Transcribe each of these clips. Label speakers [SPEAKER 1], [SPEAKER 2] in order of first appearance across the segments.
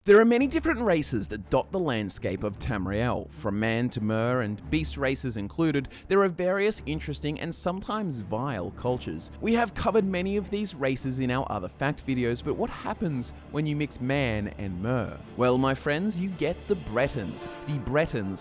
[SPEAKER 1] There are many different races that dot the landscape of Tamriel. From man to mer and beast races included, there are various interesting and sometimes vile cultures. We have covered many of these races in our other fact videos, but what happens when you mix man and mer? Well, my friends, you get the Bretons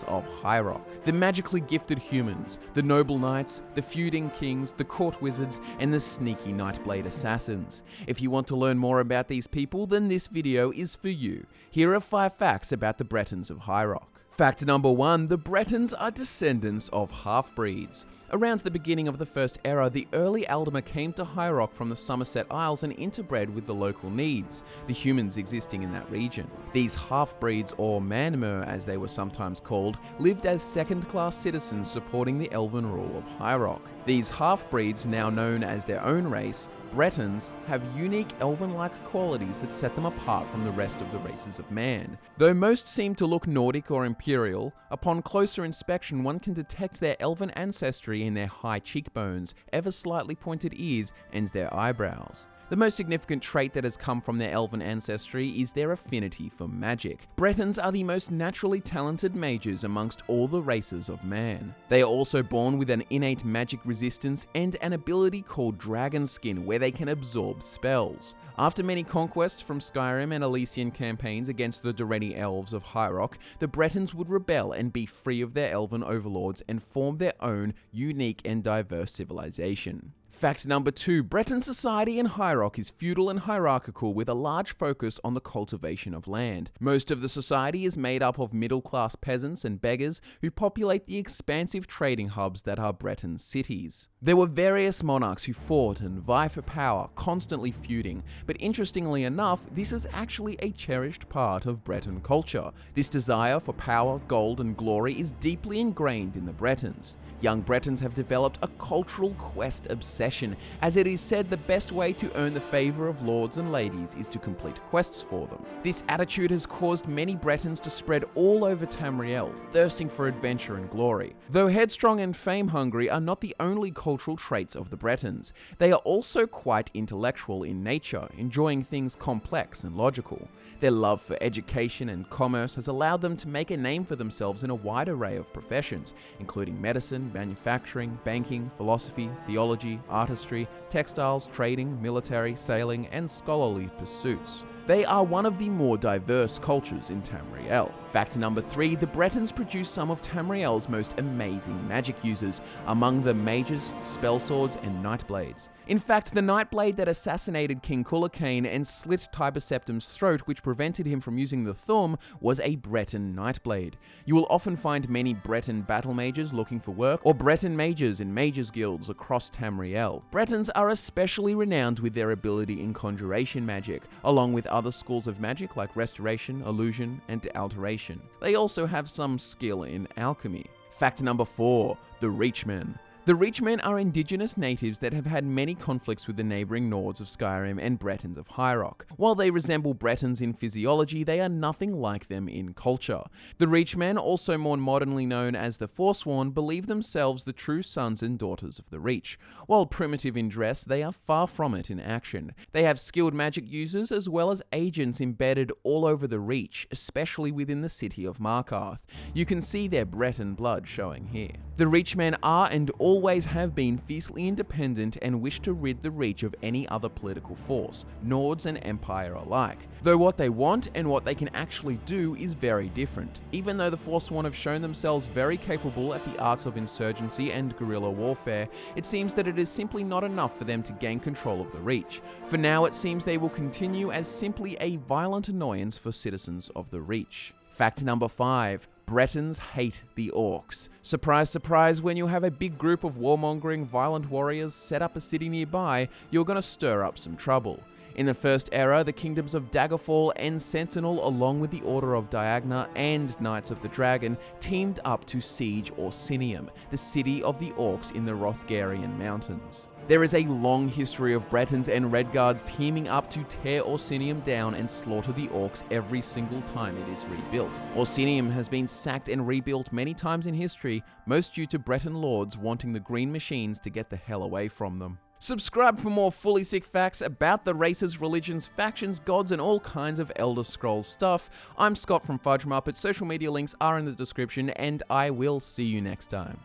[SPEAKER 1] of High Rock. The magically gifted humans, the noble knights, the feuding kings, the court wizards, and the sneaky Nightblade assassins. If you want to learn more about these people, then this video is for you. Here are 5 facts about the Bretons of High Rock. Fact number 1, the Bretons are descendants of half-breeds. Around the beginning of the First Era, the early Aldmer came to High Rock from the Somerset Isles and interbred with the local needs, the humans existing in that region. These half-breeds, or Manmer as they were sometimes called, lived as second-class citizens supporting the elven rule of High Rock. These half-breeds, now known as their own race, Bretons, have unique elven-like qualities that set them apart from the rest of the races of man. Though most seem to look Nordic or Imperial, upon closer inspection one can detect their elven ancestry in their high cheekbones, ever slightly pointed ears, and their eyebrows. The most significant trait that has come from their elven ancestry is their affinity for magic. Bretons are the most naturally talented mages amongst all the races of man. They are also born with an innate magic resistance and an ability called Dragon Skin, where they can absorb spells. After many conquests from Skyrim and Elysian campaigns against the Durenni elves of High Rock, the Bretons would rebel and be free of their elven overlords and form their own unique and diverse civilization. Fact number 2, Breton society in High Rock is feudal and hierarchical with a large focus on the cultivation of land. Most of the society is made up of middle-class peasants and beggars who populate the expansive trading hubs that are Breton cities. There were various monarchs who fought and vied for power, constantly feuding, but interestingly enough, this is actually a cherished part of Breton culture. This desire for power, gold, and glory is deeply ingrained in the Bretons. Young Bretons have developed a cultural quest obsession, as it is said the best way to earn the favour of lords and ladies is to complete quests for them. This attitude has caused many Bretons to spread all over Tamriel, thirsting for adventure and glory. Though headstrong and fame-hungry are not the only cultural traits of the Bretons, they are also quite intellectual in nature, enjoying things complex and logical. Their love for education and commerce has allowed them to make a name for themselves in a wide array of professions, including medicine, manufacturing, banking, philosophy, theology, artistry, textiles, trading, military, sailing, and scholarly pursuits. They are one of the more diverse cultures in Tamriel. Fact number 3, the Bretons produce some of Tamriel's most amazing magic users, among them mages, spell swords, and nightblades. In fact, the nightblade that assassinated King Culhocane and slit Tiber Septim's throat, which prevented him from using the Thumb, was a Breton nightblade. You will often find many Breton battle mages looking for work, or Breton mages in mages guilds across Tamriel. Bretons are especially renowned with their ability in conjuration magic, along with other schools of magic like restoration, illusion, and alteration. They also have some skill in alchemy. Fact number 4, the Reachmen. The Reachmen are indigenous natives that have had many conflicts with the neighbouring Nords of Skyrim and Bretons of High Rock. While they resemble Bretons in physiology, they are nothing like them in culture. The Reachmen, also more modernly known as the Forsworn, believe themselves the true sons and daughters of the Reach. While primitive in dress, they are far from it in action. They have skilled magic users as well as agents embedded all over the Reach, especially within the city of Markarth. You can see their Breton blood showing here. The Reachmen are and always have been fiercely independent and wish to rid the Reach of any other political force, Nords and Empire alike. Though what they want and what they can actually do is very different. Even though the Forsworn have shown themselves very capable at the arts of insurgency and guerrilla warfare, it seems that it is simply not enough for them to gain control of the Reach. For now, it seems they will continue as simply a violent annoyance for citizens of the Reach. Fact number 5. Bretons hate the orcs. Surprise, surprise, when you have a big group of warmongering violent warriors set up a city nearby, you're gonna stir up some trouble. In the First Era, the kingdoms of Daggerfall and Sentinel, along with the Order of Diagna and Knights of the Dragon, teamed up to siege Orsinium, the city of the orcs in the Hrothgarian mountains. There is a long history of Bretons and Redguards teaming up to tear Orsinium down and slaughter the orcs every single time it is rebuilt. Orsinium has been sacked and rebuilt many times in history, most due to Breton lords wanting the green machines to get the hell away from them. Subscribe for more fully sick facts about the races, religions, factions, gods, and all kinds of Elder Scrolls stuff. I'm Scott from Fudge Muppet. Social media links are in the description, and I will see you next time.